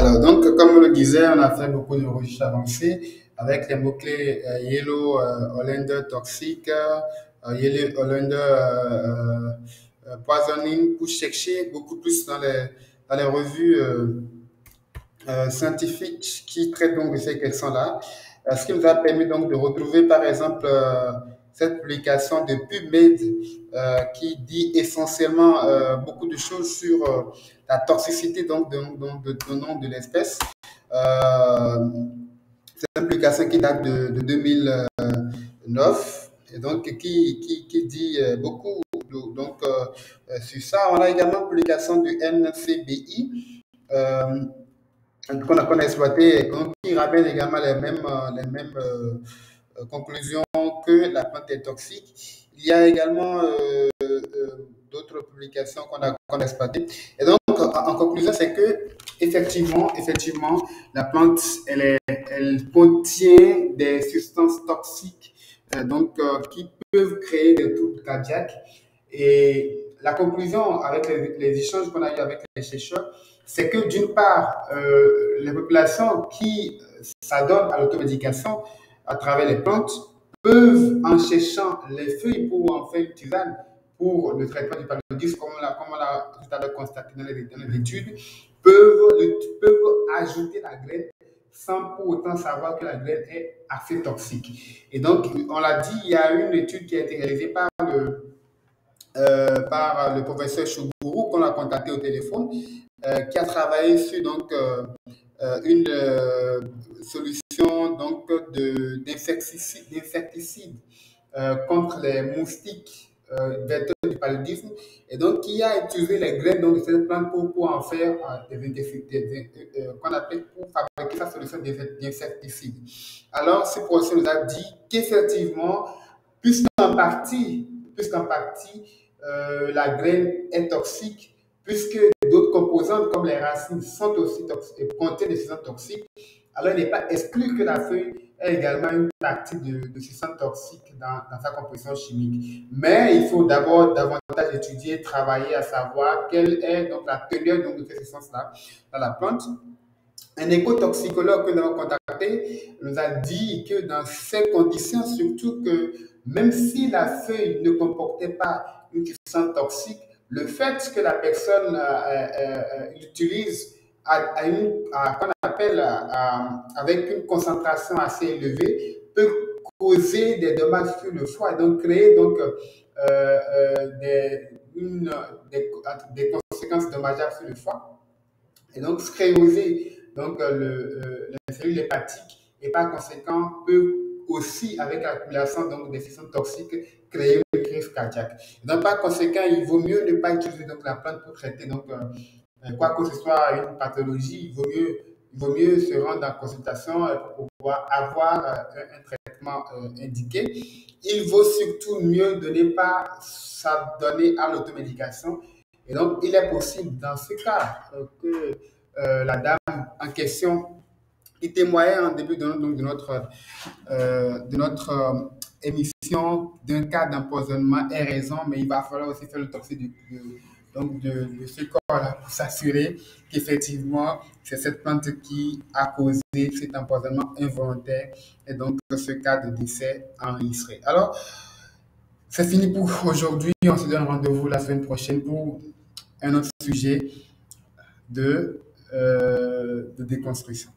Alors, donc, comme on le disait, on a fait beaucoup de recherches avancées avec les mots-clés Yellow Hollander Toxic, Yellow Hollander Poisoning pour chercher beaucoup plus dans les revues scientifiques qui traitent donc de ces questions-là. Ce qui nous a permis donc de retrouver, par exemple, cette publication de PubMed qui dit essentiellement beaucoup de choses sur la toxicité donc de nom de l'espèce. Euh, c'est une publication qui date de 2009 et donc qui dit beaucoup sur ça. On a également une publication du NCBI qu'on a exploité et qui ramène également les mêmes conclusions que la plante est toxique. Il y a également d'autres publications qu'on a exploitées. Et donc, en conclusion, c'est que effectivement, la plante, elle contient des substances toxiques qui peuvent créer des troubles cardiaques. Et la conclusion avec les échanges qu'on a eu avec les chercheurs, c'est que d'une part, les populations qui s'adonnent à l'automédication à travers les plantes peuvent, en cherchant les feuilles pour en faire une tisane pour le traitement du paludisme, comme on l'a tout à l'heure constaté dans les études, peuvent ajouter la graine sans pour autant savoir que la graine est assez toxique. Et donc, on l'a dit, il y a une étude qui a été réalisée par le professeur Chougourou, qu'on a contacté au téléphone, qui a travaillé sur une solution d'insecticide contre les moustiques vecteurs du paludisme, et donc qui a utilisé les graines de cette plante pour en faire qu'on appelle pour fabriquer sa solution d'insecticide. Alors, ce professeur nous a dit qu'effectivement, puisqu'en partie, la graine est toxique, puisque d'autres composantes comme les racines sont aussi toxiques et contiennent des substances toxiques, alors il n'est pas exclu que la feuille ait également une partie de substances toxiques dans sa composition chimique. Mais il faut d'abord davantage étudier, travailler à savoir quelle est donc la teneur de ces substances-là dans la plante. Un écotoxicologue que nous avons contacté nous a dit que dans ces conditions, surtout que même si la feuille ne comportait pas une substance toxique, le fait que la personne l'utilise qu'on appelle avec une concentration assez élevée peut causer des dommages sur le foie et donc créer des conséquences dommageables sur le foie et donc scléroser les cellules hépatiques et par conséquent peut aussi, avec l'accumulation des substances toxiques, créer une crise cardiaque. Donc par conséquent, il vaut mieux ne pas utiliser la plante pour traiter quoi que ce soit une pathologie. Il vaut mieux se rendre en consultation pour pouvoir avoir un traitement indiqué. Il vaut surtout mieux de ne pas s'adonner à l'automédication. Et donc, il est possible dans ce cas que la dame en question qui témoignait en début de notre émission d'un cas d'empoisonnement ait raison, mais il va falloir aussi faire le toxique de ce corps-là pour s'assurer qu'effectivement c'est cette plante qui a causé cet empoisonnement involontaire et donc ce cas de décès enregistré. Alors, c'est fini pour aujourd'hui. On se donne rendez-vous la semaine prochaine pour un autre sujet de déconstruction.